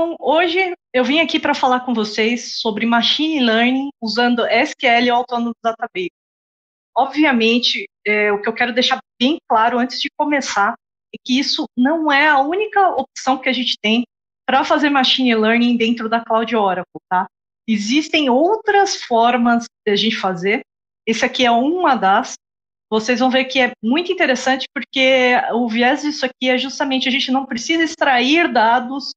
Então, hoje eu vim aqui para falar com vocês sobre Machine Learning usando SQL Autonomous Database. Obviamente, o que eu quero deixar bem claro antes de começar é que isso não é a única opção que a gente tem para fazer Machine Learning dentro da Cloud Oracle, tá? Existem outras formas de a gente fazer. Esse aqui é uma das. Vocês vão ver que é muito interessante porque o viés disso aqui é justamente a gente não precisa extrair dados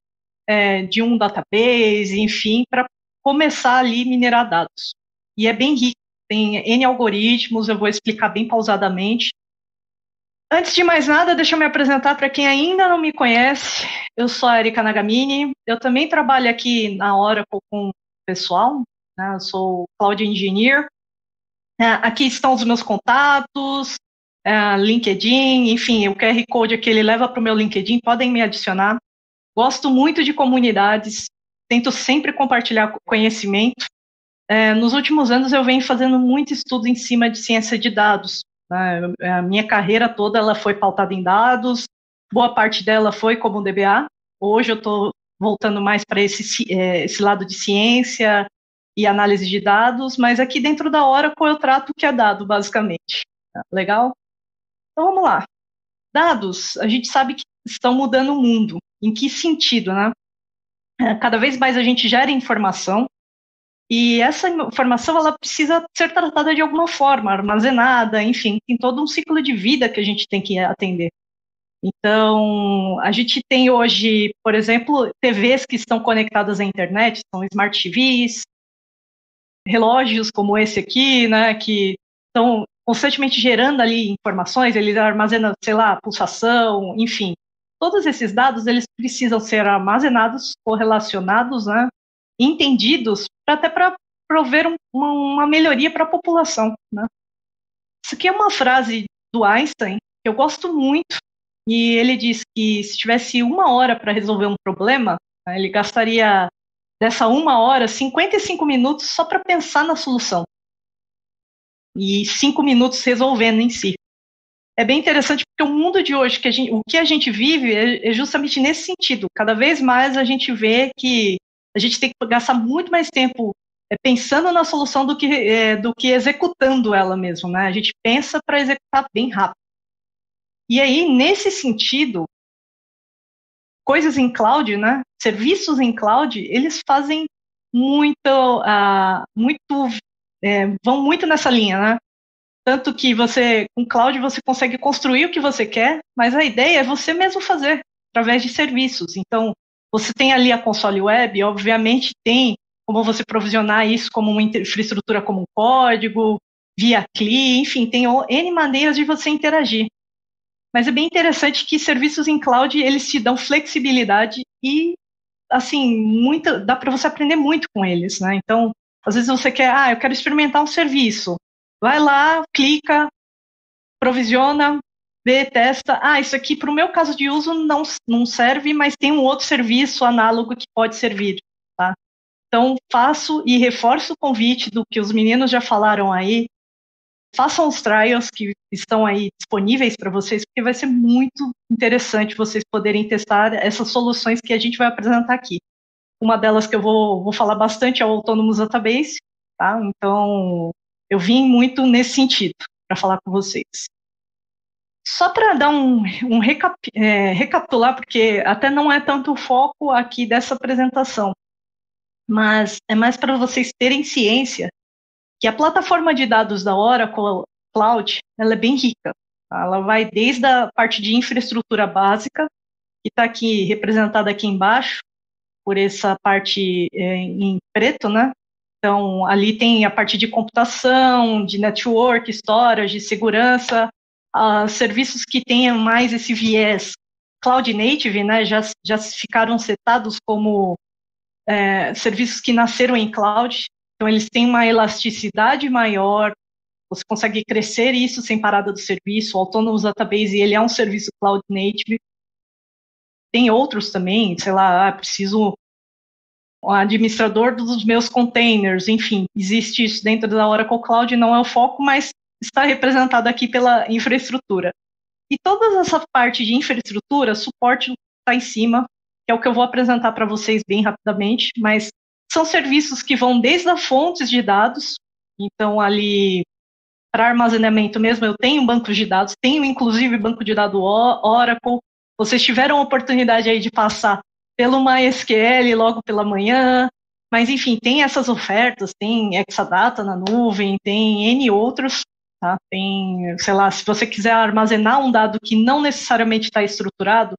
de um database, enfim, para começar ali minerar dados. E é bem rico, tem N algoritmos, eu vou explicar bem pausadamente. Antes de mais nada, deixa eu me apresentar para quem ainda não me conhece. Eu sou a Erika Nagamini, eu também trabalho aqui na Oracle com o pessoal, né? Eu sou Cloud Engineer. Aqui estão os meus contatos, LinkedIn, enfim, o QR Code aqui ele leva para o meu LinkedIn, podem me adicionar. Gosto muito de comunidades, tento sempre compartilhar conhecimento. Nos últimos anos eu venho fazendo muito estudo em cima de ciência de dados. Né? A minha carreira toda ela foi pautada em dados, boa parte dela foi como DBA. Hoje eu estou voltando mais para esse lado de ciência e análise de dados, mas aqui dentro da Oracle eu trato o que é dado, basicamente. Legal? Então vamos lá. Dados, a gente sabe que estão mudando o mundo. Em que sentido, né? Cada vez mais a gente gera informação e essa informação ela precisa ser tratada de alguma forma, armazenada, enfim, tem todo um ciclo de vida que a gente tem que atender. Então, a gente tem hoje, por exemplo, TVs que estão conectadas à internet, são Smart TVs, relógios como esse aqui, né, que estão constantemente gerando ali informações, eles armazenam, sei lá, pulsação, enfim. Todos esses dados, eles precisam ser armazenados, correlacionados, né, entendidos, até para prover uma melhoria para a população. Né. Isso aqui é uma frase do Einstein, que eu gosto muito, e ele diz que se tivesse 1 hora para resolver um problema, né, ele gastaria dessa 1 hora, 55 minutos só para pensar na solução. E 5 minutos resolvendo em si. É bem interessante porque o mundo de hoje, o que a gente vive é justamente nesse sentido. Cada vez mais a gente vê que a gente tem que gastar muito mais tempo pensando na solução do que executando ela mesmo. Né? A gente pensa para executar bem rápido. E aí, nesse sentido, coisas em cloud, né? Serviços em cloud, eles fazem vão muito nessa linha, né? Tanto que com cloud, você consegue construir o que você quer, mas a ideia é você mesmo fazer, através de serviços. Então, você tem ali a console web, obviamente tem como você provisionar isso como uma infraestrutura como um código, via CLI, enfim, tem N maneiras de você interagir. Mas é bem interessante que serviços em cloud, eles te dão flexibilidade e, assim, dá para você aprender muito com eles, né? Então, às vezes você quer, eu quero experimentar um serviço. Vai lá, clica, provisiona, vê, testa. Isso aqui, para o meu caso de uso, não serve, mas tem um outro serviço análogo que pode servir, tá? Então, faço e reforço o convite do que os meninos já falaram aí. Façam os trials que estão aí disponíveis para vocês, porque vai ser muito interessante vocês poderem testar essas soluções que a gente vai apresentar aqui. Uma delas que eu vou falar bastante é o Autonomous Database, tá? Então, eu vim muito nesse sentido para falar com vocês. Só para dar recapitular, porque até não é tanto o foco aqui dessa apresentação, mas é mais para vocês terem ciência que a plataforma de dados da Oracle Cloud, ela é bem rica. Tá? Ela vai desde a parte de infraestrutura básica, que está aqui representada aqui embaixo, por essa parte em preto, né? Então, ali tem a parte de computação, de network, storage, segurança, serviços que tenham mais esse viés cloud native, né? Já ficaram setados como serviços que nasceram em cloud. Então, eles têm uma elasticidade maior, você consegue crescer isso sem parada do serviço. O Autonomous Database, ele é um serviço cloud native. Tem outros também, sei lá, preciso um administrador dos meus containers, enfim, existe isso dentro da Oracle Cloud, não é o foco, mas está representado aqui pela infraestrutura. E toda essa parte de infraestrutura, suporte está em cima, que é o que eu vou apresentar para vocês bem rapidamente, mas são serviços que vão desde as fontes de dados, então ali para armazenamento mesmo, eu tenho bancos de dados, tenho inclusive banco de dados Oracle. Vocês tiveram a oportunidade aí de passar pelo MySQL logo pela manhã, mas enfim, tem essas ofertas, tem Exadata na nuvem, tem N outros, tá? Tem, sei lá, se você quiser armazenar um dado que não necessariamente está estruturado,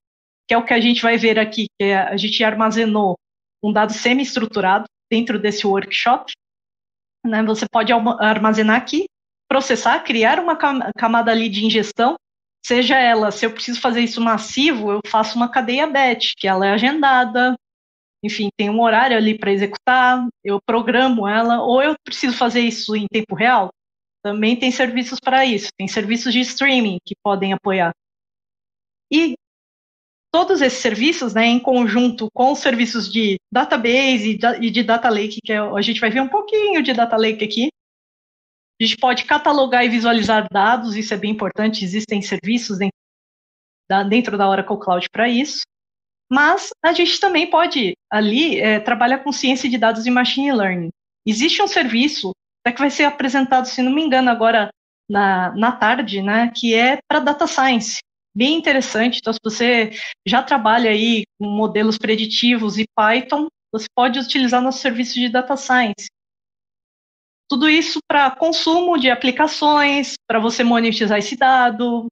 que é o que a gente vai ver aqui, que a gente armazenou um dado semi-estruturado dentro desse workshop, né? Você pode armazenar aqui, processar, criar uma camada ali de ingestão, seja ela, se eu preciso fazer isso massivo, eu faço uma cadeia batch, que ela é agendada, enfim, tem um horário ali para executar, eu programo ela, ou eu preciso fazer isso em tempo real, também tem serviços para isso, tem serviços de streaming que podem apoiar. E todos esses serviços, né, em conjunto com os serviços de database e de data lake, que a gente vai ver um pouquinho de data lake aqui, a gente pode catalogar e visualizar dados, isso é bem importante, existem serviços dentro da Oracle Cloud para isso, mas a gente também pode ali trabalhar com ciência de dados e machine learning. Existe um serviço que vai ser apresentado, se não me engano, agora na tarde, né, que é para data science, bem interessante. Então, se você já trabalha aí com modelos preditivos e Python, você pode utilizar nosso serviço de data science. Tudo isso para consumo de aplicações, para você monetizar esse dado,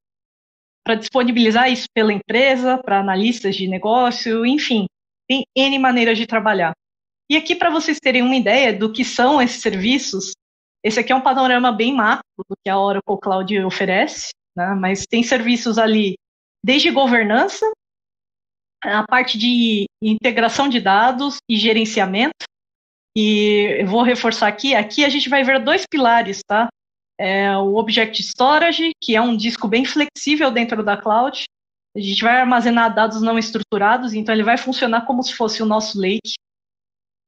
para disponibilizar isso pela empresa, para analistas de negócio, enfim, tem N maneiras de trabalhar. E aqui, para vocês terem uma ideia do que são esses serviços, esse aqui é um panorama bem macro do que a Oracle Cloud oferece, né? Mas tem serviços ali desde governança, a parte de integração de dados e gerenciamento. E eu vou reforçar aqui a gente vai ver dois pilares, tá? O Object Storage, que é um disco bem flexível dentro da cloud. A gente vai armazenar dados não estruturados, então ele vai funcionar como se fosse o nosso lake.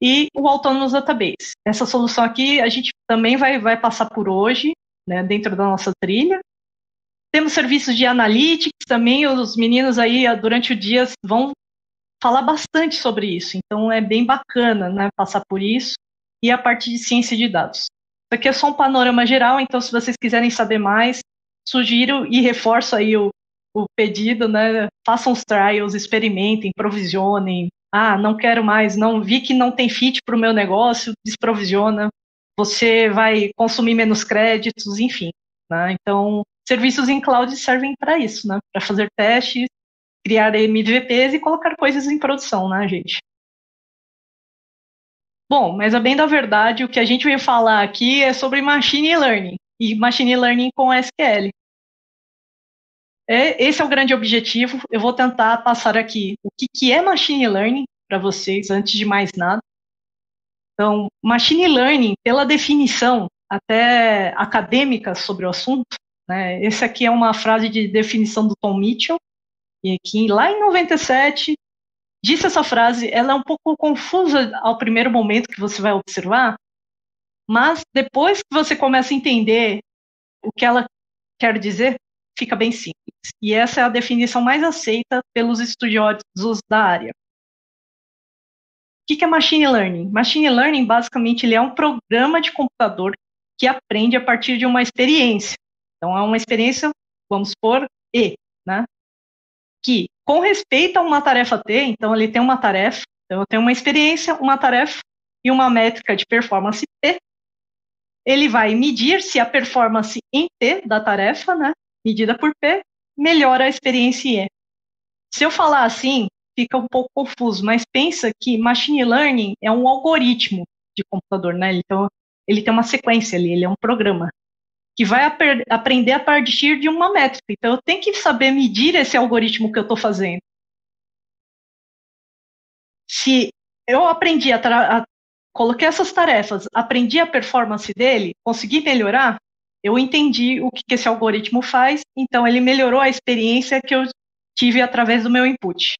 E o Autonomous Database. Essa solução aqui a gente também vai passar por hoje, né, dentro da nossa trilha. Temos serviços de analytics também, os meninos aí durante o dia vão falar bastante sobre isso, então é bem bacana, né, passar por isso, e a parte de ciência de dados. Isso aqui é só um panorama geral, então se vocês quiserem saber mais, sugiro e reforço aí o pedido, né, façam os trials, experimentem, provisionem, não quero mais, não vi que não tem fit para o meu negócio, desprovisiona, você vai consumir menos créditos, enfim, né, então serviços em cloud servem para isso, né, para fazer testes, criar MVPs e colocar coisas em produção, né, gente? Bom, mas a bem da verdade, o que a gente veio falar aqui é sobre machine learning, e machine learning com SQL. Esse é o grande objetivo. Eu vou tentar passar aqui o que é machine learning para vocês, antes de mais nada. Então, machine learning, pela definição até acadêmica sobre o assunto, né, essa aqui é uma frase de definição do Tom Mitchell, e que lá em 97 disse essa frase. Ela é um pouco confusa ao primeiro momento que você vai observar, mas depois que você começa a entender o que ela quer dizer, fica bem simples. E essa é a definição mais aceita pelos estudiosos da área. O que é Machine Learning? Machine Learning, basicamente, ele é um programa de computador que aprende a partir de uma experiência. Então, é uma experiência, vamos supor, né? Que, com respeito a uma tarefa T, então ele tem uma tarefa, então eu tenho uma experiência, uma tarefa e uma métrica de performance P, ele vai medir se a performance em T da tarefa, né, medida por P, melhora a experiência em E. Se eu falar assim, fica um pouco confuso, mas pensa que Machine Learning é um algoritmo de computador, né, então ele tem uma sequência ali, ele é um programa que vai aprender a partir de uma métrica. Então, eu tenho que saber medir esse algoritmo que eu estou fazendo. Se eu aprendi coloquei essas tarefas, aprendi a performance dele, consegui melhorar, eu entendi o que esse algoritmo faz, então ele melhorou a experiência que eu tive através do meu input.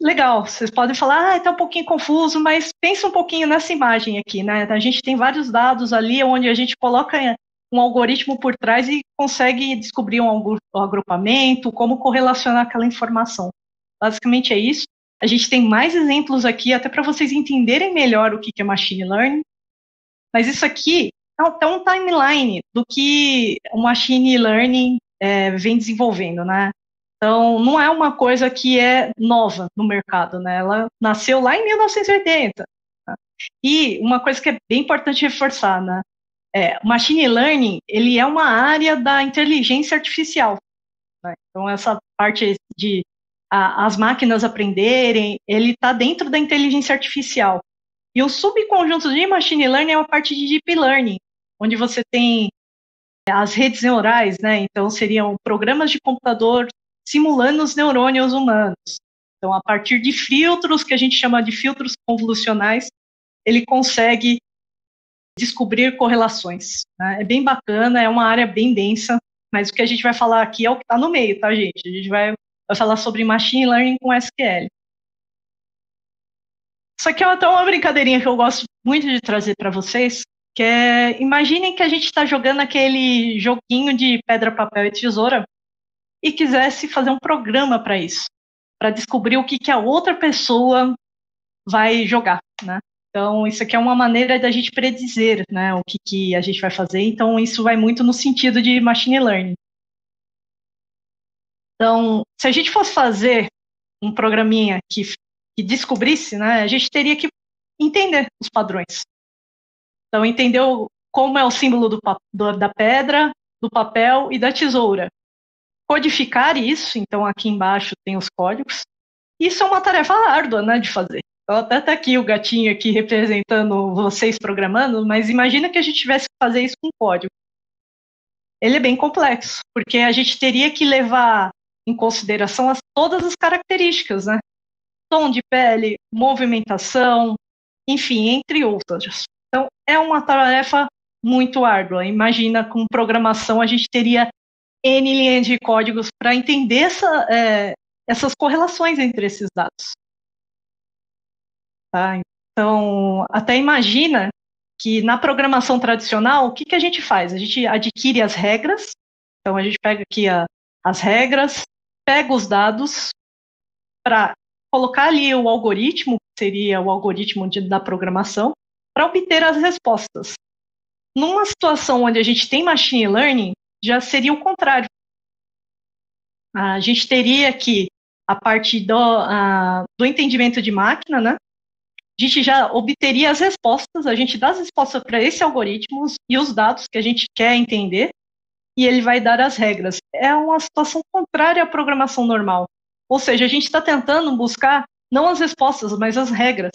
Legal, vocês podem falar, está um pouquinho confuso, mas pensa um pouquinho nessa imagem aqui, né? A gente tem vários dados ali onde a gente coloca um algoritmo por trás e consegue descobrir um agrupamento, como correlacionar aquela informação. Basicamente é isso. A gente tem mais exemplos aqui, até para vocês entenderem melhor o que é Machine Learning. Mas isso aqui é um timeline do que o Machine Learning vem desenvolvendo, né? Então, não é uma coisa que é nova no mercado, né? Ela nasceu lá em 1980. Tá? E uma coisa que é bem importante reforçar, né? O Machine Learning, ele é uma área da inteligência artificial. Né? Então, essa parte de as máquinas aprenderem, ele está dentro da inteligência artificial. E um subconjunto de Machine Learning é uma parte de Deep Learning, onde você tem as redes neurais, né? Então, seriam programas de computador simulando os neurônios humanos. Então, a partir de filtros, que a gente chama de filtros convolucionais, ele consegue descobrir correlações. Né? É bem bacana, é uma área bem densa, mas o que a gente vai falar aqui é o que está no meio, tá, gente? A gente vai falar sobre Machine Learning com SQL. Isso aqui é até uma brincadeirinha que eu gosto muito de trazer para vocês, que é, imaginem que a gente está jogando aquele joguinho de pedra, papel e tesoura e quisesse fazer um programa para isso, para descobrir o que a outra pessoa vai jogar, né? Então, isso aqui é uma maneira da gente predizer, né, o que a gente vai fazer. Então, isso vai muito no sentido de machine learning. Então, se a gente fosse fazer um programinha que descobrisse, né, a gente teria que entender os padrões. Então, entender como é o símbolo da pedra, do papel e da tesoura. Codificar isso, então aqui embaixo tem os códigos. Isso é uma tarefa árdua, né, de fazer. Então, até tá aqui o gatinho aqui representando vocês programando, mas imagina que a gente tivesse que fazer isso com código. Ele é bem complexo, porque a gente teria que levar em consideração todas as características, né? Tom de pele, movimentação, enfim, entre outras. Então, é uma tarefa muito árdua. Imagina, com programação, a gente teria N linhas de códigos para entender essas correlações entre esses dados. Tá? Então, até imagina que na programação tradicional, o que a gente faz? A gente adquire as regras, então a gente pega aqui as regras, pega os dados para colocar ali o algoritmo, que seria o algoritmo da programação, para obter as respostas. Numa situação onde a gente tem machine learning, já seria o contrário. A gente teria que, a partir do entendimento de máquina, né, a gente já obteria as respostas, a gente dá as respostas para esse algoritmo e os dados que a gente quer entender, e ele vai dar as regras. É uma situação contrária à programação normal. Ou seja, a gente está tentando buscar não as respostas, mas as regras.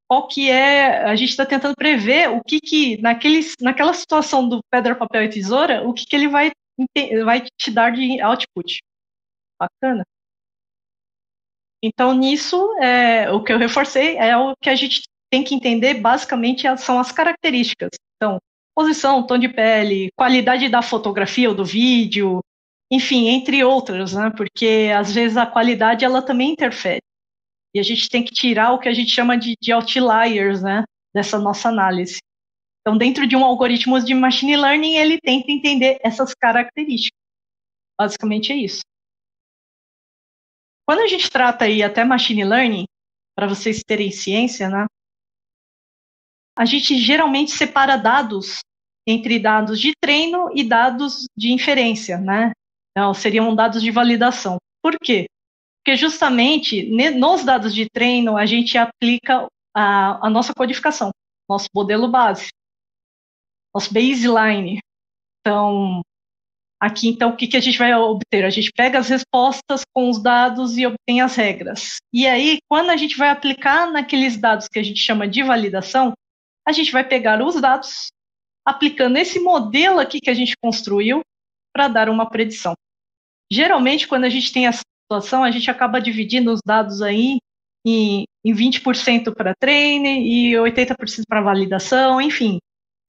Qual que é, a gente está tentando prever o que naquela situação do pedra, papel e tesoura, o que ele vai te dar de output. Bacana. Então, nisso, o que eu reforcei é o que a gente tem que entender, basicamente, são as características. Então, posição, tom de pele, qualidade da fotografia ou do vídeo, enfim, entre outras, né? Porque, às vezes, a qualidade, ela também interfere. E a gente tem que tirar o que a gente chama de outliers, né? Dessa nossa análise. Então, dentro de um algoritmo de machine learning, ele tenta entender essas características. Basicamente é isso. Quando a gente trata aí até machine learning, para vocês terem ciência, né? A gente geralmente separa dados entre dados de treino e dados de inferência, né? Então, seriam dados de validação. Por quê? Porque justamente nos dados de treino a gente aplica a nossa codificação, nosso modelo base, nosso baseline. Então, aqui, então, o que a gente vai obter? A gente pega as respostas com os dados e obtém as regras. E aí, quando a gente vai aplicar naqueles dados que a gente chama de validação, a gente vai pegar os dados, aplicando esse modelo aqui que a gente construiu para dar uma predição. Geralmente, quando a gente tem essa situação, a gente acaba dividindo os dados aí em 20% para treino e 80% para validação, enfim.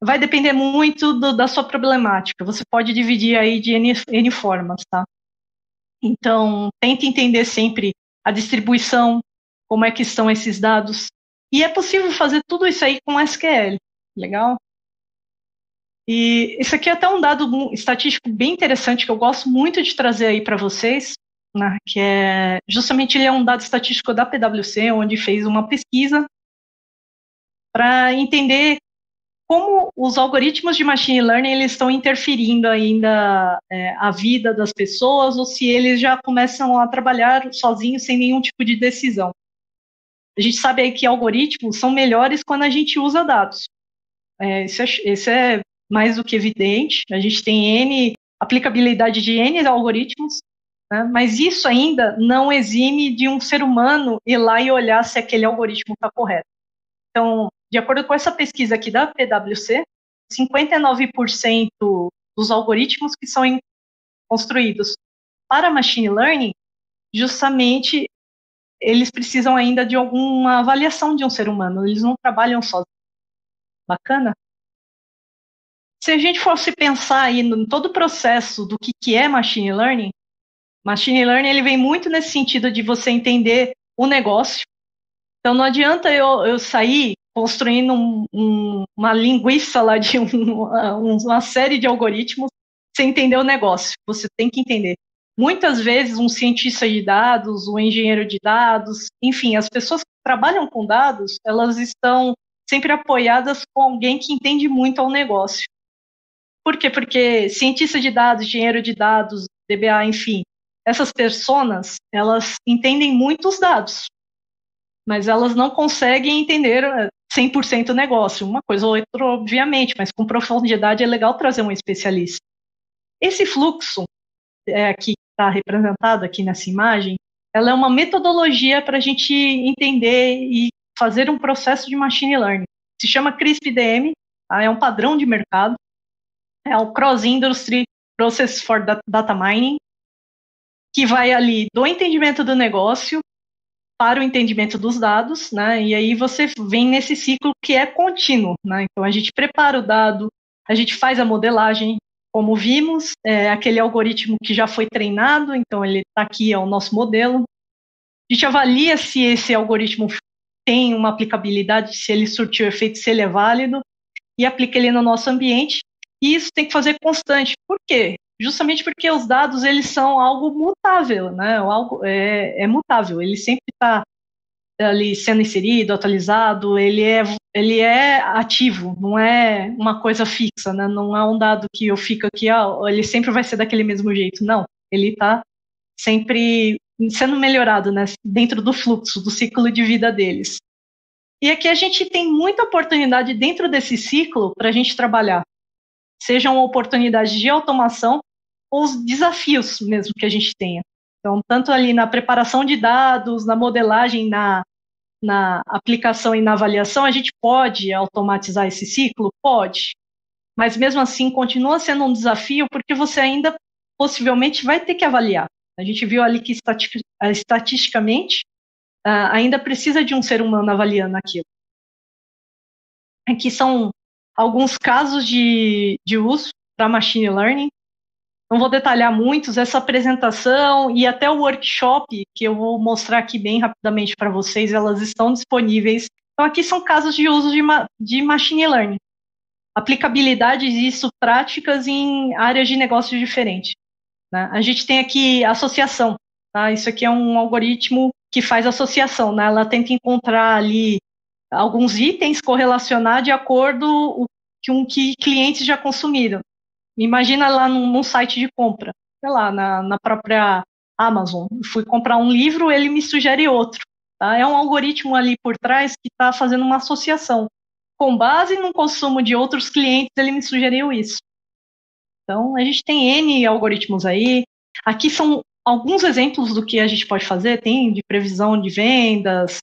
Vai depender muito da sua problemática. Você pode dividir aí de N formas, tá? Então, tente entender sempre a distribuição, como é que estão esses dados. E é possível fazer tudo isso aí com SQL. Legal? E isso aqui é até um dado estatístico bem interessante que eu gosto muito de trazer aí para vocês, né, que é justamente ele é um dado estatístico da PwC, onde fez uma pesquisa para entender como os algoritmos de machine learning eles estão interferindo ainda a vida das pessoas, ou se eles já começam a trabalhar sozinhos sem nenhum tipo de decisão. A gente sabe aí que algoritmos são melhores quando a gente usa dados. Isso é mais do que evidente. A gente tem aplicabilidade de N algoritmos, né? Mas isso ainda não exime de um ser humano ir lá e olhar se aquele algoritmo está correto. Então, de acordo com essa pesquisa aqui da PwC, 59% dos algoritmos que são construídos para machine learning, justamente eles precisam ainda de alguma avaliação de um ser humano, eles não trabalham sozinhos. Bacana? Se a gente fosse pensar aí em todo o processo do que é machine learning ele vem muito nesse sentido de você entender o negócio. Então não adianta eu sair construindo uma linguiça lá de uma série de algoritmos sem entender o negócio. Você tem que entender. Muitas vezes um cientista de dados, um engenheiro de dados, enfim, as pessoas que trabalham com dados, elas estão sempre apoiadas com alguém que entende muito ao negócio. Por quê? Porque cientista de dados, engenheiro de dados, DBA, enfim, essas pessoas, elas entendem muitos dados, mas elas não conseguem entender 100% o negócio. Uma coisa ou outra, obviamente, mas com profundidade é legal trazer um especialista. Esse fluxo que está representado aqui nessa imagem, ela é uma metodologia para a gente entender e fazer um processo de machine learning. Se chama CRISP-DM, tá? É um padrão de mercado, é o Cross Industry Process for Data Mining, que vai ali do entendimento do negócio para o entendimento dos dados, né? E aí você vem nesse ciclo que é contínuo, né? Então a gente prepara o dado, a gente faz a modelagem, como vimos, aquele algoritmo que já foi treinado, então ele está aqui, é o nosso modelo. A gente avalia se esse algoritmo tem uma aplicabilidade, se ele surtiu efeito, se ele é válido, e aplica ele no nosso ambiente. E isso tem que fazer constante. Por quê? Justamente porque os dados eles são algo mutável, né? Algo é mutável. Ele sempre está ali sendo inserido, atualizado. Ele é ativo. Não é uma coisa fixa, né? Não é um dado que eu fico aqui, ele sempre vai ser daquele mesmo jeito. Não. Ele está sempre sendo melhorado, né? Dentro do fluxo, do ciclo de vida deles. E aqui a gente tem muita oportunidade dentro desse ciclo para a gente trabalhar. Sejam oportunidades de automação ou os desafios mesmo que a gente tenha. Então, tanto ali na preparação de dados, na modelagem, na aplicação e na avaliação, a gente pode automatizar esse ciclo? Pode. Mas mesmo assim, continua sendo um desafio porque você ainda possivelmente vai ter que avaliar. A gente viu ali que estatisticamente ainda precisa de um ser humano avaliando aquilo. Aqui são alguns casos de uso para machine learning. Não vou detalhar muitos, essa apresentação e até o workshop, que eu vou mostrar aqui bem rapidamente para vocês, elas estão disponíveis. Então, aqui são casos de uso de machine learning. Aplicabilidades disso práticas em áreas de negócios diferentes. Né? A gente tem aqui associação. Tá? Isso aqui é um algoritmo que faz associação. Né? Ela tenta encontrar ali alguns itens, correlacionar de acordo com que clientes já consumiram. Imagina lá num site de compra, sei lá, na própria Amazon. Fui comprar um livro, ele me sugere outro. Tá? É um algoritmo ali por trás que está fazendo uma associação. Com base no consumo de outros clientes, ele me sugeriu isso. Então, a gente tem N algoritmos aí. Aqui são alguns exemplos do que a gente pode fazer. Tem de previsão de vendas,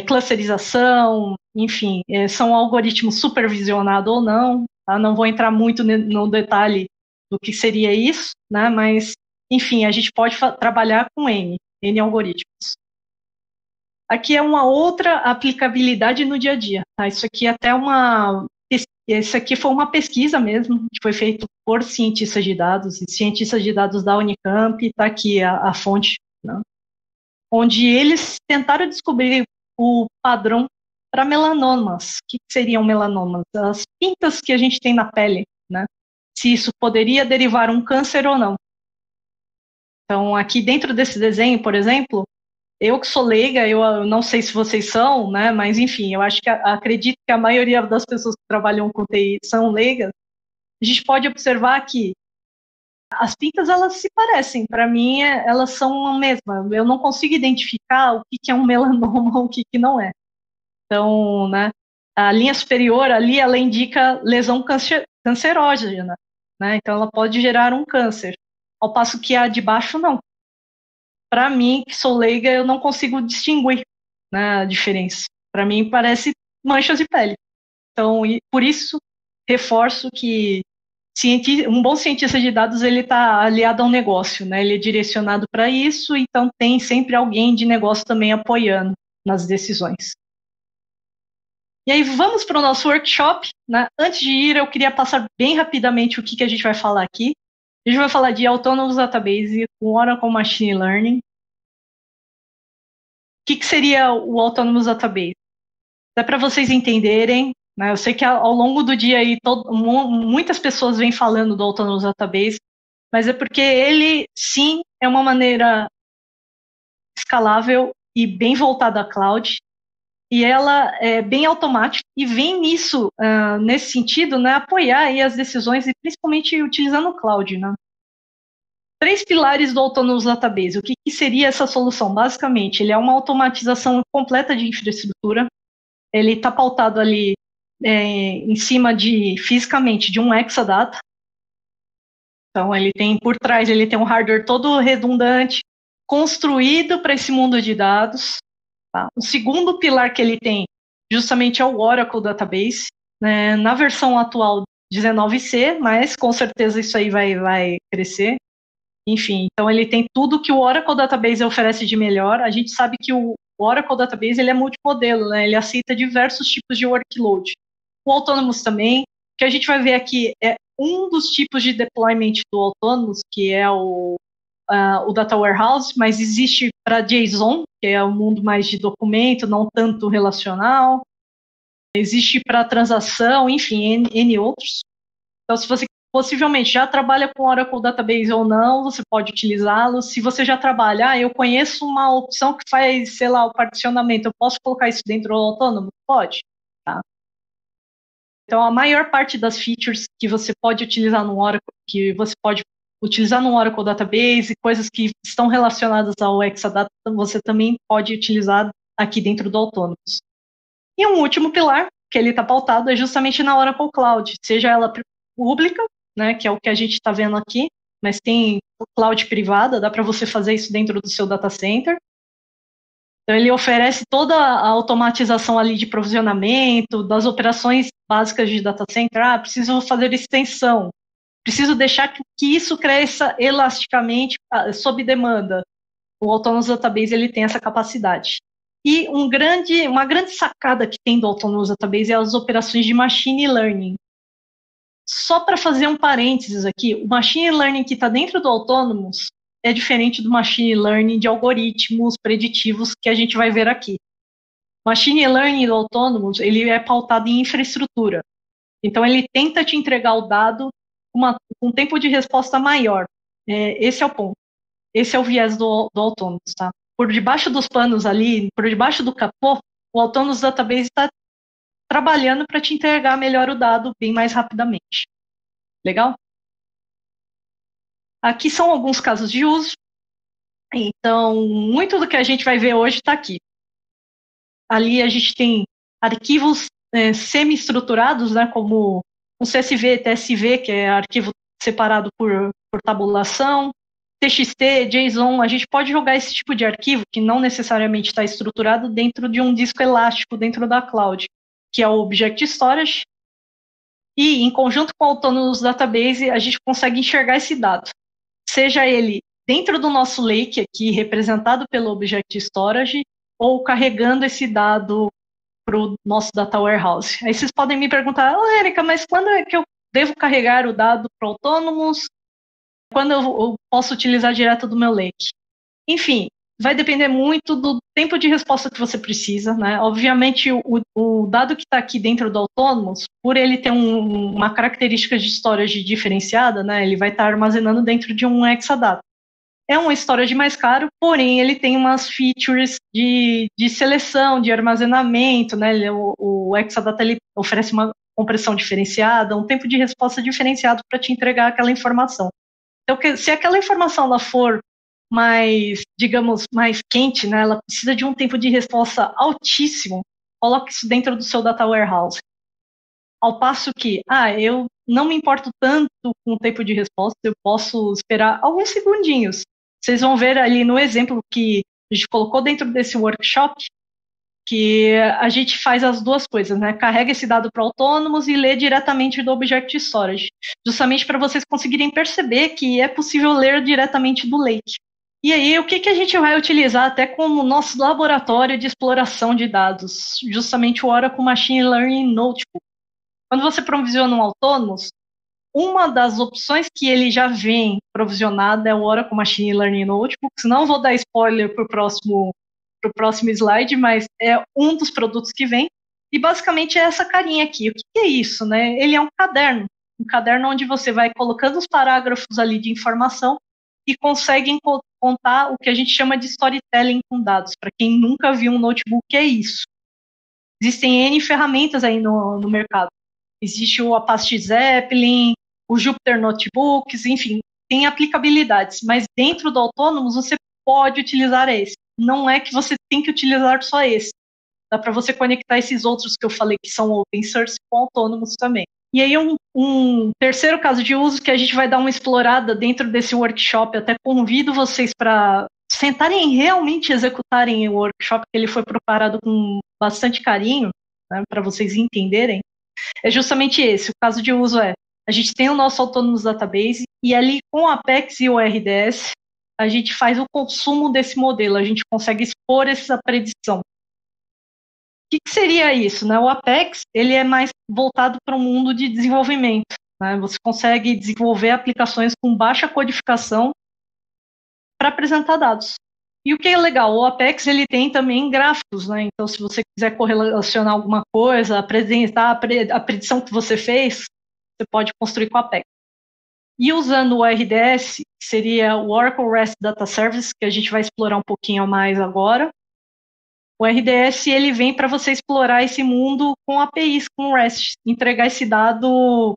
clusterização, enfim, são algoritmos supervisionados ou não. Tá? Não vou entrar muito no detalhe do que seria isso, né? Mas, enfim, a gente pode trabalhar com N algoritmos. Aqui é uma outra aplicabilidade no dia a dia. Tá? Isso aqui foi uma pesquisa mesmo, que foi feita por cientistas de dados, e cientistas de dados da Unicamp, está aqui a fonte, né? Onde eles tentaram descobrir o padrão para melanomas. O que seriam melanomas? As pintas que a gente tem na pele, né? Se isso poderia derivar um câncer ou não. Então, aqui dentro desse desenho, por exemplo, eu que sou leiga, eu não sei se vocês são, né? Mas enfim, eu acho que acredito que a maioria das pessoas que trabalham com TI são leigas. A gente pode observar que as pintas elas se parecem. Para mim, elas são a mesma. Eu não consigo identificar o que é um melanoma ou o que não é. Então, né? A linha superior ali, ela indica lesão cancerógena, né? Então, ela pode gerar um câncer. Ao passo que a de baixo, não. Para mim, que sou leiga, eu não consigo distinguir, né, a diferença. Para mim, parece manchas de pele. Então, por isso, reforço que um bom cientista de dados ele está aliado a um negócio, né? Ele é direcionado para isso, então tem sempre alguém de negócio também apoiando nas decisões. E aí vamos para o nosso workshop, né? Antes de ir, eu queria passar bem rapidamente o que a gente vai falar aqui. A gente vai falar de Autonomous Database com Oracle Machine Learning. O que seria o Autonomous Database? Dá para vocês entenderem, né? Eu sei que ao longo do dia aí muitas pessoas vêm falando do Autonomous Database, mas é porque ele, sim, é uma maneira escalável e bem voltada à cloud, e ela é bem automática e vem nisso, nesse sentido, né, apoiar aí as decisões e principalmente utilizando o cloud, né? 3 pilares do Autonomous Database. O que seria essa solução? Basicamente, ele é uma automatização completa de infraestrutura. Ele está pautado ali em cima fisicamente, de um Exadata. Então, ele tem por trás, ele tem um hardware todo redundante, construído para esse mundo de dados. Tá? O segundo pilar que ele tem, justamente, é o Oracle Database, né? Na versão atual 19c, mas com certeza isso aí vai crescer. Enfim, então ele tem tudo que o Oracle Database oferece de melhor. A gente sabe que o Oracle Database ele é multimodelo, né? Ele aceita diversos tipos de workload. O Autonomous também, que a gente vai ver aqui é um dos tipos de deployment do Autonomous, que é o Data Warehouse, mas existe para JSON, que é um mundo mais de documento, não tanto relacional. Existe para transação, enfim, N outros. Então, se você possivelmente já trabalha com Oracle Database ou não, você pode utilizá-lo. Se você já trabalha, eu conheço uma opção que faz, sei lá, o particionamento, eu posso colocar isso dentro do Autônomo? Pode. Tá? Então, a maior parte das features que você pode utilizar no Oracle, que você pode utilizar no Oracle Database, coisas que estão relacionadas ao Exadata, você também pode utilizar aqui dentro do Autonomous. E um último pilar, que ele está pautado, é justamente na Oracle Cloud, seja ela pública, né, que é o que a gente está vendo aqui, mas tem cloud privada, dá para você fazer isso dentro do seu data center. Então, ele oferece toda a automatização ali de provisionamento, das operações básicas de data center. Preciso fazer extensão, preciso deixar que isso cresça elasticamente sob demanda. O Autonomous Database ele tem essa capacidade. E uma grande sacada que tem do Autonomous Database é as operações de Machine Learning. Só para fazer um parênteses aqui, o Machine Learning que está dentro do Autonomous é diferente do Machine Learning de algoritmos preditivos que a gente vai ver aqui. O Machine Learning do Autonomous, ele é pautado em infraestrutura. Então, ele tenta te entregar o dado com um tempo de resposta maior. Esse é o ponto. Esse é o viés do Autonomous, tá? Por debaixo dos panos ali, por debaixo do capô, o Autonomous Database está trabalhando para te entregar melhor o dado bem mais rapidamente. Legal? Aqui são alguns casos de uso. Então, muito do que a gente vai ver hoje está aqui. Ali a gente tem arquivos semi-estruturados, né, como um CSV, TSV, que é arquivo separado por tabulação, TXT, JSON. A gente pode jogar esse tipo de arquivo, que não necessariamente está estruturado, dentro de um disco elástico dentro da cloud, que é o Object Storage, e em conjunto com o Autonomous Database, a gente consegue enxergar esse dado, seja ele dentro do nosso lake aqui, representado pelo Object Storage, ou carregando esse dado para o nosso Data Warehouse. Aí vocês podem me perguntar, Érica, mas quando é que eu devo carregar o dado para o Autonomous? Quando eu posso utilizar direto do meu lake? Enfim, vai depender muito do tempo de resposta que você precisa, né? Obviamente, o dado que está aqui dentro do Autonomous, por ele ter uma característica de storage diferenciada, né? Ele vai estar armazenando dentro de um Exadata. é uma storage mais caro, porém ele tem umas features de seleção, de armazenamento, né? O Exadata ele oferece uma compressão diferenciada, um tempo de resposta diferenciado para te entregar aquela informação. Então, se aquela informação ela for mais, digamos, mais quente, né? Ela precisa de um tempo de resposta altíssimo, coloque isso dentro do seu data warehouse. Ao passo que, eu não me importo tanto com o tempo de resposta, eu posso esperar alguns segundinhos. Vocês vão ver ali no exemplo que a gente colocou dentro desse workshop, que a gente faz as duas coisas, né? Carrega esse dado para autônomos e lê diretamente do Object Storage, justamente para vocês conseguirem perceber que é possível ler diretamente do Lake. E aí, o que a gente vai utilizar até como nosso laboratório de exploração de dados? Justamente o Oracle Machine Learning Notebook. Quando você provisiona um Autonomous, uma das opções que ele já vem provisionada é o Oracle Machine Learning Notebook. Não vou dar spoiler para o próximo slide, mas é um dos produtos que vem. E basicamente é essa carinha aqui. O que é isso, né? Ele é um caderno onde você vai colocando os parágrafos ali de informação e consegue contar o que a gente chama de storytelling com dados. Para quem nunca viu um notebook, é isso. Existem N ferramentas aí no mercado. Existe o Apache Zeppelin, o Jupyter Notebooks, enfim, tem aplicabilidades, mas dentro do Autonomous você pode utilizar esse. Não é que você tem que utilizar só esse. Dá para você conectar esses outros que eu falei que são open source com Autonomous também. E aí um terceiro caso de uso que a gente vai dar uma explorada dentro desse workshop, até convido vocês para sentarem e realmente executarem o workshop, que ele foi preparado com bastante carinho, né, para vocês entenderem. É justamente esse, o caso de uso a gente tem o nosso Autonomous Database e ali com o Apex e o RDS, a gente faz o consumo desse modelo, a gente consegue expor essa predição. O que seria isso, né? O Apex, ele é mais voltado para o mundo de desenvolvimento, né? Você consegue desenvolver aplicações com baixa codificação para apresentar dados. E o que é legal, o Apex ele tem também gráficos, né? Então, se você quiser correlacionar alguma coisa, apresentar a predição que você fez, você pode construir com o Apex. E usando o RDS, que seria o Oracle REST Data Service, que a gente vai explorar um pouquinho mais agora, o RDS ele vem para você explorar esse mundo com APIs, com REST, entregar esse dado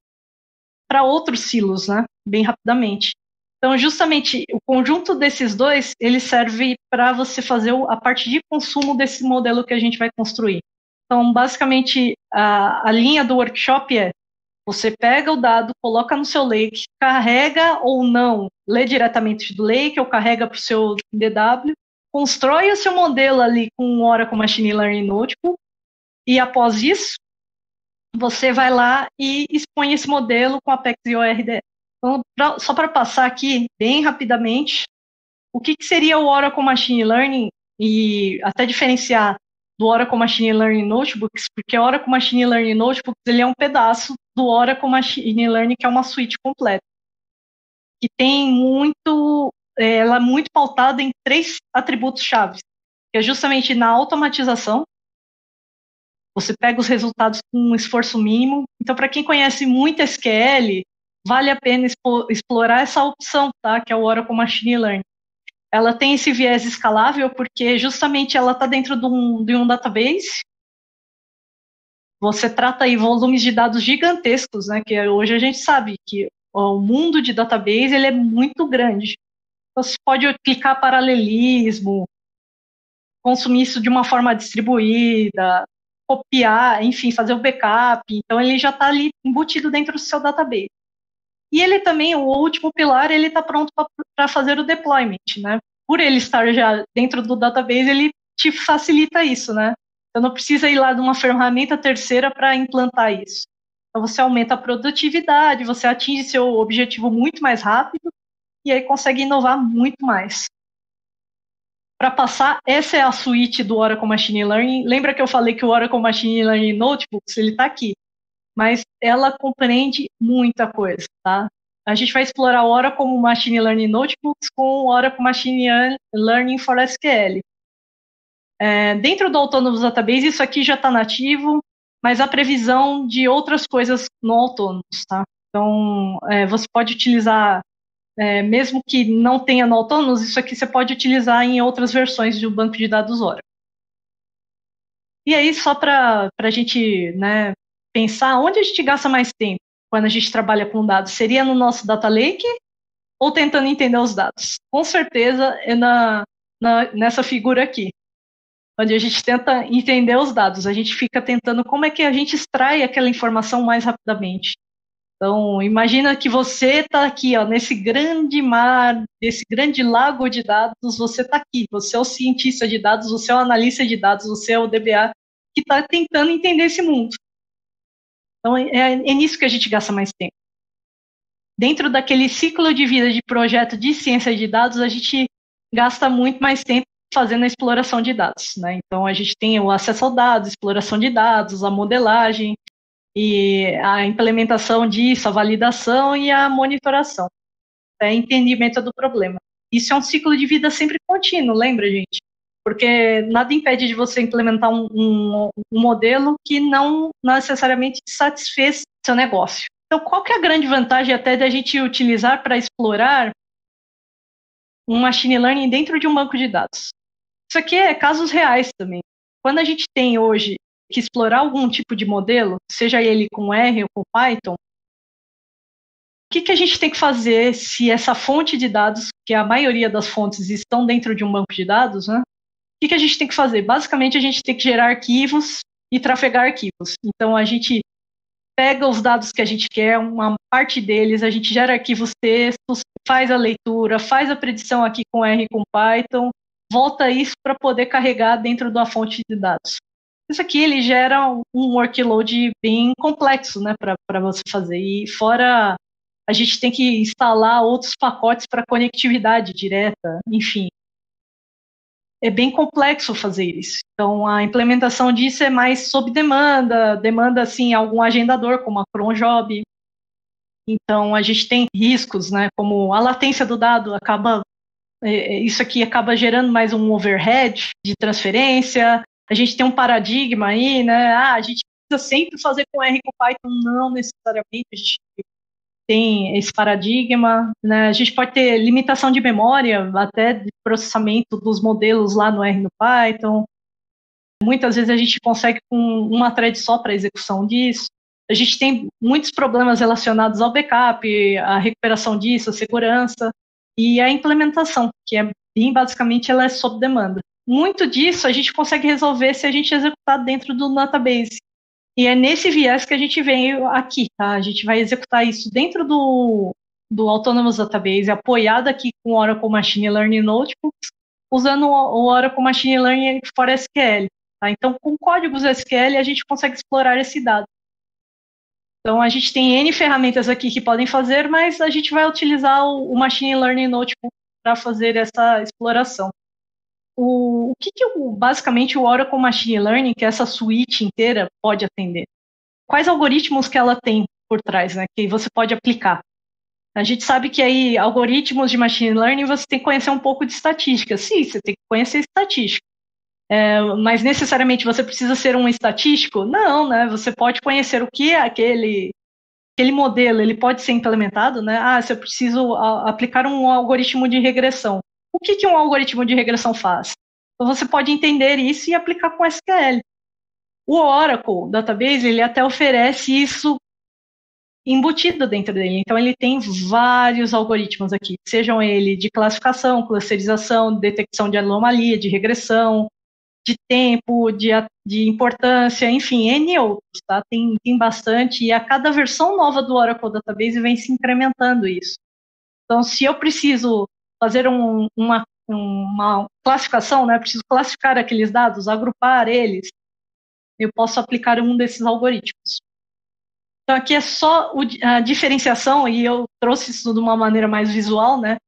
para outros silos, né? Bem rapidamente. Então, justamente, o conjunto desses dois, ele serve para você fazer a parte de consumo desse modelo que a gente vai construir. Então, basicamente, a linha do workshop é, você pega o dado, coloca no seu Lake, carrega ou não, lê diretamente do Lake ou carrega para o seu DW, constrói o seu modelo ali com o Oracle Machine Learning Notebook, e após isso, você vai lá e expõe esse modelo com Apex e o RDS. Então, só para passar aqui, bem rapidamente, o que seria o Oracle Machine Learning e até diferenciar do Oracle Machine Learning Notebooks, porque o Oracle Machine Learning Notebooks ele é um pedaço do Oracle Machine Learning, que é uma suíte completa, que tem ela é muito pautada em 3 atributos chaves, que é justamente na automatização. Você pega os resultados com um esforço mínimo. Então, para quem conhece muito SQL, vale a pena explorar essa opção, tá? Que é o Oracle Machine Learning. Ela tem esse viés escalável porque justamente ela está dentro de um database. Você trata aí volumes de dados gigantescos, né? Que hoje a gente sabe que o mundo de database ele é muito grande. Então, você pode aplicar paralelismo, consumir isso de uma forma distribuída, copiar, enfim, fazer o backup. Então, ele já está ali embutido dentro do seu database. E ele também, o último pilar, ele está pronto para fazer o deployment, né? Por ele estar já dentro do database, ele te facilita isso, né? Então, não precisa ir lá de uma ferramenta terceira para implantar isso. Então, você aumenta a produtividade, você atinge seu objetivo muito mais rápido e aí consegue inovar muito mais. Para passar, essa é a suíte do Oracle Machine Learning. Lembra que eu falei que o Oracle Machine Learning Notebooks, ele está aqui, mas ela compreende muita coisa, tá? A gente vai explorar o Oracle Machine Learning Notebooks com o Oracle Machine Learning for SQL. Dentro do Autonomous Database, isso aqui já está nativo, mas a previsão de outras coisas no Autonomous, tá? Então, você pode utilizar mesmo que não tenha no Autonomous, isso aqui você pode utilizar em outras versões do banco de dados Oracle. E aí, só para a gente, né, pensar, onde a gente gasta mais tempo quando a gente trabalha com dados? Seria no nosso Data Lake ou tentando entender os dados? Com certeza é nessa figura aqui, onde a gente tenta entender os dados. A gente fica tentando como é que a gente extrai aquela informação mais rapidamente. Então, imagina que você está aqui, ó, nesse grande mar, nesse grande lago de dados, você está aqui, você é o cientista de dados, você é o analista de dados, você é o DBA, que está tentando entender esse mundo. Então, é nisso que a gente gasta mais tempo. Dentro daquele ciclo de vida de projeto de ciência de dados, a gente gasta muito mais tempo fazendo a exploração de dados, né? Então, a gente tem o acesso ao dados, exploração de dados, a modelagem, e a implementação disso, a validação e a monitoração, entendimento do problema. Isso é um ciclo de vida sempre contínuo, lembra, gente? Porque nada impede de você implementar um modelo que não necessariamente satisfez seu negócio. Então, qual que é a grande vantagem até da gente utilizar para explorar um machine learning dentro de um banco de dados? Isso aqui é casos reais também. Quando a gente tem hoje que explorar algum tipo de modelo, seja ele com R ou com Python, o que a gente tem que fazer se essa fonte de dados, que a maioria das fontes estão dentro de um banco de dados, né? O que a gente tem que fazer? Basicamente, a gente tem que gerar arquivos e trafegar arquivos. Então, a gente pega os dados que a gente quer, uma parte deles, a gente gera arquivos textos, faz a leitura, faz a predição aqui com R e com Python, volta isso para poder carregar dentro da fonte de dados. Isso aqui ele gera um workload bem complexo, né, para você fazer. E fora, a gente tem que instalar outros pacotes para conectividade direta, enfim. É bem complexo fazer isso. Então, a implementação disso é mais sob demanda, assim, algum agendador, como a cronjob. Então, a gente tem riscos, né, como a latência do dado isso aqui acaba gerando mais um overhead de transferência. A gente tem um paradigma aí, né? A gente precisa sempre fazer com R e com Python, não necessariamente. A gente tem esse paradigma, né? A gente pode ter limitação de memória, até de processamento dos modelos lá no R e no Python. Muitas vezes a gente consegue com uma thread só para execução disso. A gente tem muitos problemas relacionados ao backup, a recuperação disso, a segurança e a implementação, que é bem basicamente ela é sob demanda. Muito disso a gente consegue resolver se a gente executar dentro do database. E é nesse viés que a gente veio aqui, tá? A gente vai executar isso dentro do Autonomous Database, apoiado aqui com o Oracle Machine Learning Notebooks, usando o Oracle Machine Learning for SQL. Tá? Então, com códigos SQL, a gente consegue explorar esse dado. Então, a gente tem N ferramentas aqui que podem fazer, mas a gente vai utilizar o Machine Learning Notebook para fazer essa exploração. O que basicamente o Oracle Machine Learning, que é essa suíte inteira, pode atender? Quais algoritmos que ela tem por trás, né, que você pode aplicar? A gente sabe que aí, algoritmos de Machine Learning, você tem que conhecer um pouco de estatística. Sim, você tem que conhecer estatística. Mas necessariamente você precisa ser um estatístico? Não, né? Você pode conhecer o que é aquele modelo, ele pode ser implementado, né? Se eu preciso aplicar um algoritmo de regressão. O que um algoritmo de regressão faz? Então, você pode entender isso e aplicar com SQL. O Oracle Database, ele até oferece isso embutido dentro dele. Então, ele tem vários algoritmos aqui, sejam ele de classificação, clusterização, detecção de anomalia, de regressão, de tempo, de importância, enfim, N outros, tá? Tem bastante, e a cada versão nova do Oracle Database vem se incrementando isso. Então, se eu preciso fazer uma classificação, né? Preciso classificar aqueles dados, agrupar eles, eu posso aplicar um desses algoritmos. Então, aqui é só a diferenciação, e eu trouxe isso de uma maneira mais visual, né?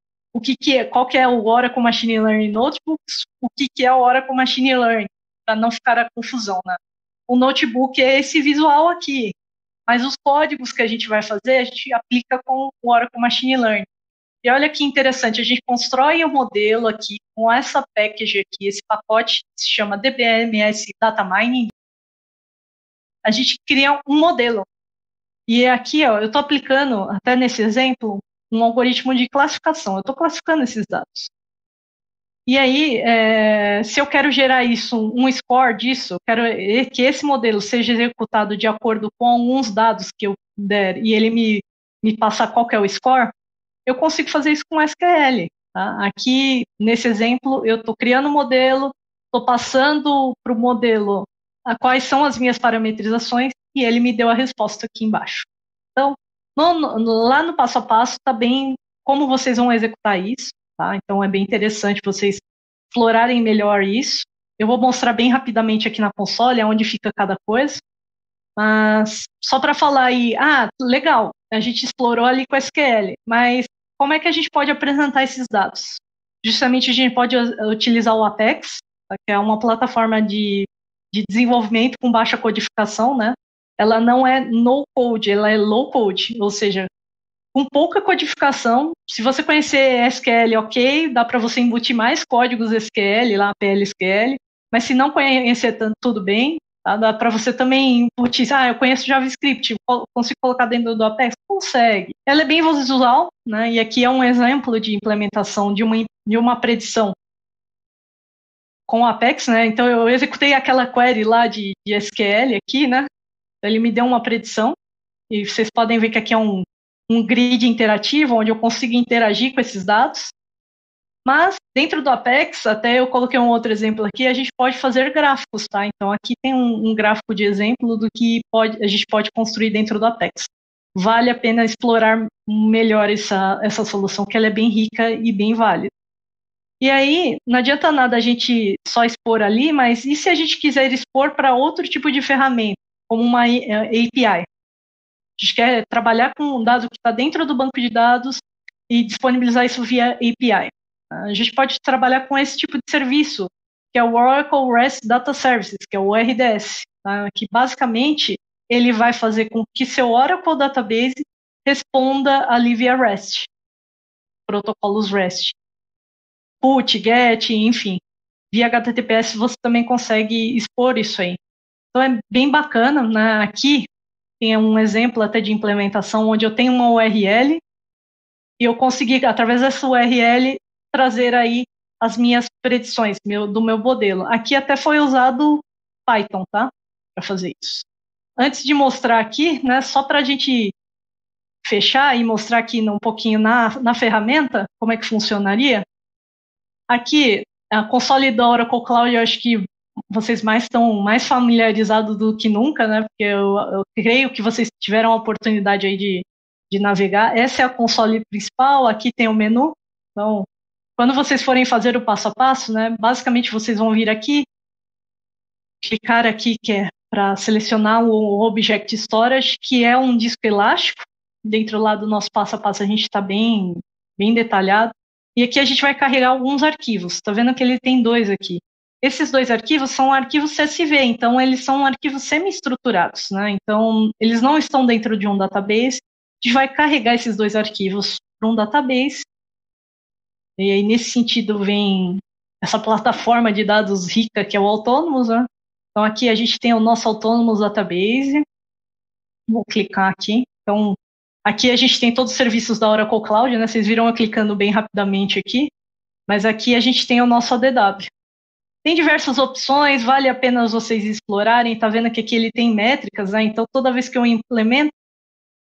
Qual que é o Oracle Machine Learning Notebooks, o que é o Oracle Machine Learning, para não ficar a confusão, né? O notebook é esse visual aqui, mas os códigos que a gente vai fazer, a gente aplica com o Oracle Machine Learning. E olha que interessante, a gente constrói o modelo aqui com essa package aqui, esse pacote que se chama DBMS Data Mining. A gente cria um modelo. E aqui, ó, eu estou aplicando, até nesse exemplo, um algoritmo de classificação. Eu estou classificando esses dados. E aí, se eu quero gerar isso, um score disso, eu quero que esse modelo seja executado de acordo com alguns dados que eu der e ele me passar qual que é o score, eu consigo fazer isso com SQL. Tá? Aqui, nesse exemplo, eu estou criando um modelo, estou passando para o modelo quais são as minhas parametrizações e ele me deu a resposta aqui embaixo. Então, lá no passo a passo está bem como vocês vão executar isso. Tá? Então, é bem interessante vocês explorarem melhor isso. Eu vou mostrar bem rapidamente aqui na console onde fica cada coisa. Mas só para falar aí, legal, a gente explorou ali com SQL, mas como é que a gente pode apresentar esses dados? Justamente a gente pode utilizar o Apex, tá? Que é uma plataforma de desenvolvimento com baixa codificação, né? Ela não é no code, ela é low code, ou seja, com pouca codificação. Se você conhecer SQL, ok, dá para você embutir mais códigos SQL, lá PLSQL, mas se não conhecer tanto, tudo bem, tá? Dá para você também embutir, eu conheço JavaScript, consigo colocar dentro do Apex? Consegue. Ela é bem visual, né? E aqui é um exemplo de implementação de uma predição com o Apex, né? Então eu executei aquela query lá de SQL aqui, né? Ele me deu uma predição, e vocês podem ver que aqui é um grid interativo, onde eu consigo interagir com esses dados. Mas, dentro do Apex, até eu coloquei um outro exemplo aqui, a gente pode fazer gráficos, tá? Então, aqui tem um gráfico de exemplo do que a gente pode construir dentro do Apex. Vale a pena explorar melhor essa solução, que ela é bem rica e bem válida. E aí, não adianta nada a gente só expor ali, mas e se a gente quiser expor para outro tipo de ferramenta, como uma API? A gente quer trabalhar com um dado que está dentro do banco de dados e disponibilizar isso via API. A gente pode trabalhar com esse tipo de serviço, que é o Oracle REST Data Services, que é o RDS, tá? Que basicamente ele vai fazer com que seu Oracle Database responda ali via REST, protocolos REST. Put, GET, enfim. Via HTTPS você também consegue expor isso aí. Então é bem bacana, né? Aqui tem um exemplo até de implementação onde eu tenho uma URL e eu consegui, através dessa URL, trazer aí as minhas predições do meu modelo. Aqui até foi usado Python, tá? Para fazer isso. Antes de mostrar aqui, né, só para a gente fechar e mostrar aqui um pouquinho na ferramenta, como é que funcionaria. Aqui, a console da Oracle Cloud, eu acho que vocês estão mais familiarizados do que nunca, né? Porque eu creio que vocês tiveram a oportunidade aí de navegar. Essa é a console principal, aqui tem o menu. Então, quando vocês forem fazer o passo a passo, né? Basicamente vocês vão vir aqui, clicar aqui que é para selecionar o Object Storage, que é um disco elástico. Dentro lá do nosso passo a passo a gente está bem detalhado. E aqui a gente vai carregar alguns arquivos. Está vendo que ele tem 2 aqui. Esses 2 arquivos são arquivos CSV, então eles são arquivos semi-estruturados, né? Então, eles não estão dentro de um database. A gente vai carregar esses 2 arquivos para um database. E aí, nesse sentido, vem essa plataforma de dados rica, que é o Autonomous, né? Então, aqui a gente tem o nosso Autonomous Database. Vou clicar aqui. Então, aqui a gente tem todos os serviços da Oracle Cloud, né? Vocês viram eu clicando bem rapidamente aqui. Mas aqui a gente tem o nosso ADW. Tem diversas opções, vale a pena vocês explorarem. Tá vendo que aqui ele tem métricas, né? Então, toda vez que eu implemento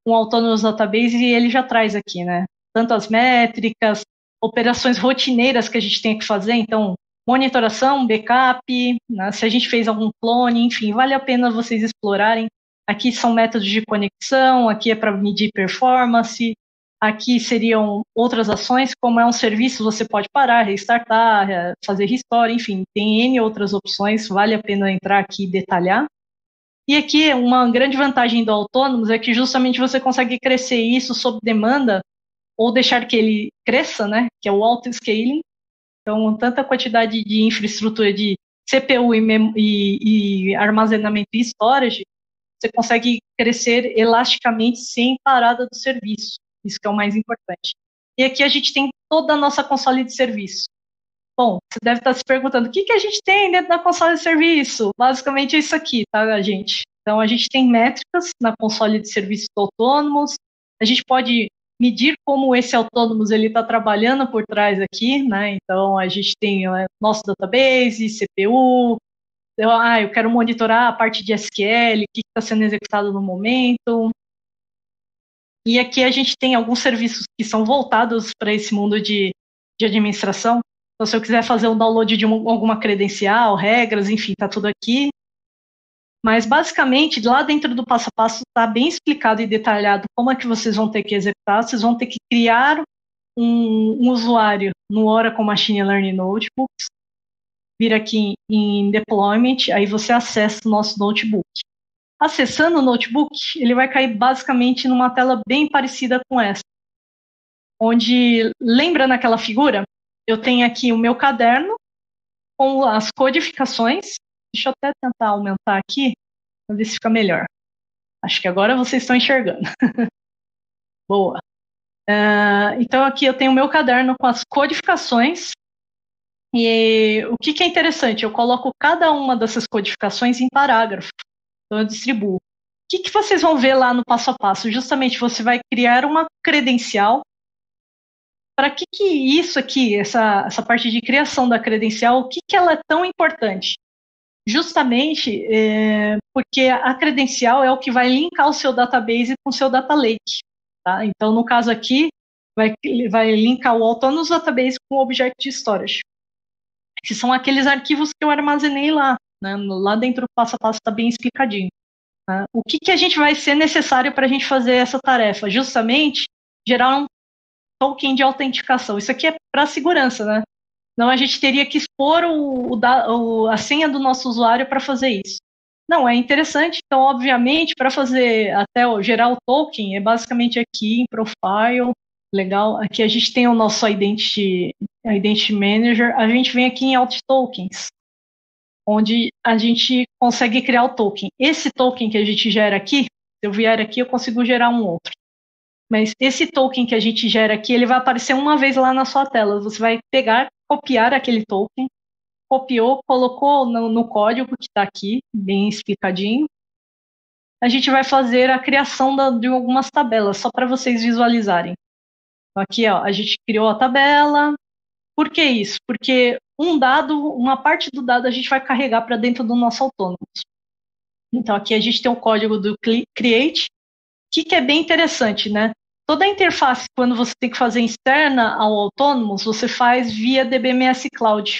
um Autonomous Database, ele já traz aqui, né? Tanto as métricas, operações rotineiras que a gente tem que fazer. Então, monitoração, backup, né? Se a gente fez algum clone, enfim, vale a pena vocês explorarem. Aqui são métodos de conexão, aqui é para medir performance, aqui seriam outras ações, como é um serviço, você pode parar, restartar, fazer restore, enfim, tem N outras opções, vale a pena entrar aqui e detalhar. E aqui, uma grande vantagem do Autonomous é que justamente você consegue crescer isso sob demanda, ou deixar que ele cresça, né, que é o auto-scaling. Então, tanta quantidade de infraestrutura de CPU e armazenamento e storage, você consegue crescer elasticamente sem parada do serviço. Isso que é o mais importante. E aqui a gente tem toda a nossa console de serviço. Bom, você deve estar se perguntando, o que a gente tem dentro da console de serviço? Basicamente é isso aqui, tá, gente? Então, a gente tem métricas na console de serviços autônomos. A gente pode medir como esse Autônomos ele está trabalhando por trás aqui, né? Então a gente tem nosso database, CPU, eu quero monitorar a parte de SQL, o que está sendo executado no momento. E aqui a gente tem alguns serviços que são voltados para esse mundo de administração. Então, se eu quiser fazer um download de alguma credencial, regras, enfim, está tudo aqui. Mas, basicamente, lá dentro do passo a passo está bem explicado e detalhado como é que vocês vão ter que executar. Vocês vão ter que criar um usuário no Oracle Machine Learning Notebooks, vir aqui em Deployment, aí você acessa o nosso notebook. Acessando o notebook, ele vai cair basicamente numa tela bem parecida com essa, onde, lembra naquela figura? Eu tenho aqui o meu caderno com as codificações. Deixa eu até tentar aumentar aqui, para ver se fica melhor. Acho que agora vocês estão enxergando. Boa. Então aqui eu tenho o meu caderno com as codificações. E o que é interessante? Eu coloco cada uma dessas codificações em parágrafo. Então eu distribuo. O que vocês vão ver lá no passo a passo? Justamente você vai criar uma credencial. Para que isso aqui, essa parte de criação da credencial, o que ela é tão importante? Justamente porque a credencial é o que vai linkar o seu database com o seu data lake. Tá? Então, no caso aqui, vai linkar o Autonomous Database com o Object Storage, que são aqueles arquivos que eu armazenei lá. Né? Lá dentro do passo a passo está bem explicadinho. Tá? O que a gente vai ser necessário para a gente fazer essa tarefa? Justamente, gerar um token de autenticação. Isso aqui é para segurança, né? Não, a gente teria que expor a senha do nosso usuário para fazer isso. Não, é interessante. Então, obviamente, para fazer até gerar o token, é basicamente aqui em Profile. Legal. Aqui a gente tem o nosso Identity Manager. A gente vem aqui em Alt Tokens, onde a gente consegue criar o token. Esse token que a gente gera aqui, se eu vier aqui, eu consigo gerar um outro. Mas esse token que a gente gera aqui, ele vai aparecer uma vez lá na sua tela. Você vai pegar, copiar aquele token, copiou, colocou no código que está aqui, bem explicadinho. A gente vai fazer a criação de algumas tabelas, só para vocês visualizarem. Então, aqui, ó, a gente criou a tabela. Por que isso? Porque uma parte do dado a gente vai carregar para dentro do nosso Autonomous. Então, aqui a gente tem o código do create, que é bem interessante, né? Toda a interface, quando você tem que fazer externa ao Autonomous, você faz via DBMS Cloud.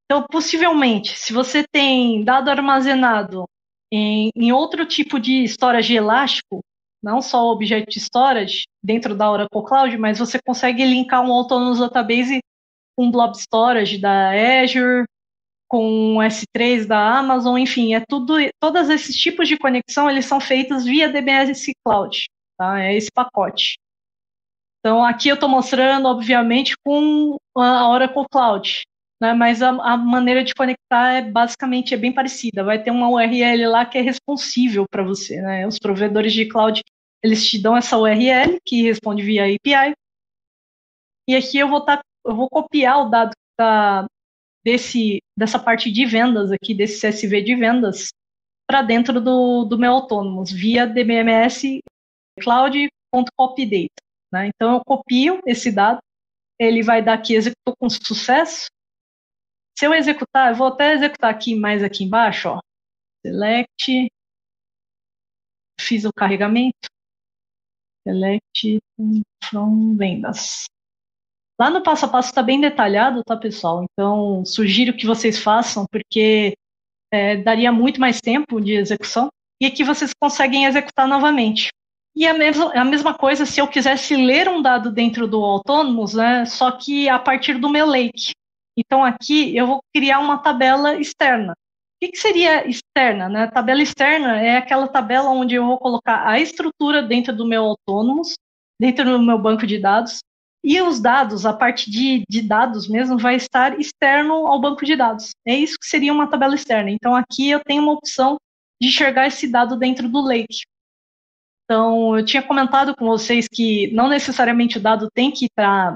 Então, possivelmente, se você tem dado armazenado em outro tipo de storage elástico, não só Object Storage, dentro da Oracle Cloud, mas você consegue linkar um Autonomous Database com Blob Storage da Azure, com o S3 da Amazon, enfim, todos esses tipos de conexão, eles são feitos via DBMS Cloud, tá? É esse pacote. Então, aqui eu estou mostrando, obviamente, com a Oracle Cloud, né? Mas a maneira de conectar basicamente é bem parecida. Vai ter uma URL lá que é responsível para você, né? Os provedores de cloud, eles te dão essa URL que responde via API. E aqui eu vou copiar o dado que está dessa parte de vendas aqui, desse CSV de vendas, para dentro do meu Autonomous, via DBMS Cloud.copydata. Né? Então, eu copio esse dado, ele vai dar aqui, executou com sucesso. Se eu executar, eu vou até executar aqui, mais aqui embaixo, ó, select, fiz o carregamento, select from vendas. Lá no passo a passo está bem detalhado, tá, pessoal? Então, sugiro que vocês façam, porque daria muito mais tempo de execução, e aqui vocês conseguem executar novamente. E a mesma coisa se eu quisesse ler um dado dentro do Autonomous, né, só que a partir do meu lake. Então, aqui eu vou criar uma tabela externa. O que seria externa? Né? Tabela externa é aquela tabela onde eu vou colocar a estrutura dentro do meu Autonomous, dentro do meu banco de dados, e os dados, a parte de dados mesmo, vai estar externo ao banco de dados. É isso que seria uma tabela externa. Então, aqui eu tenho uma opção de enxergar esse dado dentro do lake. Então, eu tinha comentado com vocês que não necessariamente o dado tem que estar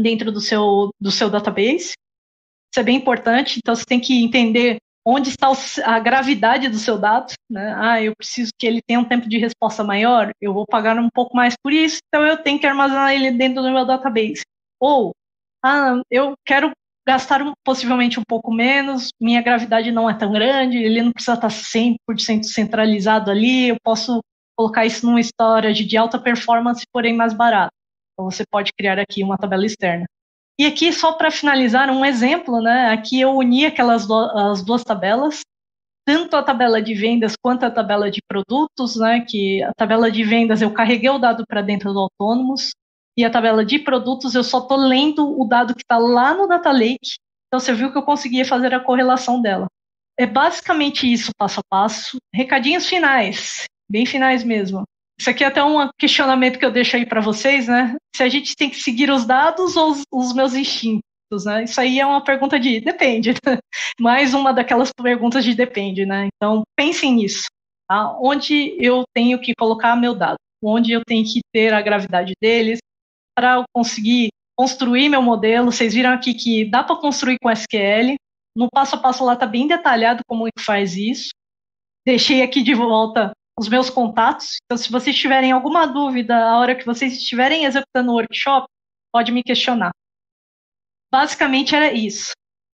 dentro do seu database. Isso é bem importante. Então, você tem que entender onde está a gravidade do seu dado, né? Ah, eu preciso que ele tenha um tempo de resposta maior, eu vou pagar um pouco mais por isso, então eu tenho que armazenar ele dentro do meu database. Ou, eu quero gastar possivelmente um pouco menos, minha gravidade não é tão grande, ele não precisa estar 100% centralizado ali, eu posso colocar isso num storage de alta performance, porém mais barato. Então você pode criar aqui uma tabela externa. E aqui, só para finalizar, um exemplo, né? Aqui eu uni as duas tabelas, tanto a tabela de vendas quanto a tabela de produtos, né? Que a tabela de vendas eu carreguei o dado para dentro do Autonomous, e a tabela de produtos eu só estou lendo o dado que está lá no Data Lake. Então você viu que eu conseguia fazer a correlação dela. É basicamente isso, passo a passo. Recadinhos finais, bem finais mesmo. Isso aqui é até um questionamento que eu deixo aí para vocês, né? Se a gente tem que seguir os dados ou os meus instintos, né? Isso aí é uma pergunta de depende. Né? Mais uma daquelas perguntas de depende, né? Então, pensem nisso. Tá? Onde eu tenho que colocar meu dado? Onde eu tenho que ter a gravidade deles para eu conseguir construir meu modelo? Vocês viram aqui que dá para construir com SQL. No passo a passo lá está bem detalhado como é que faz isso. Deixei aqui de volta os meus contatos. Então, se vocês tiverem alguma dúvida a hora que vocês estiverem executando o workshop, pode me questionar. Basicamente era isso.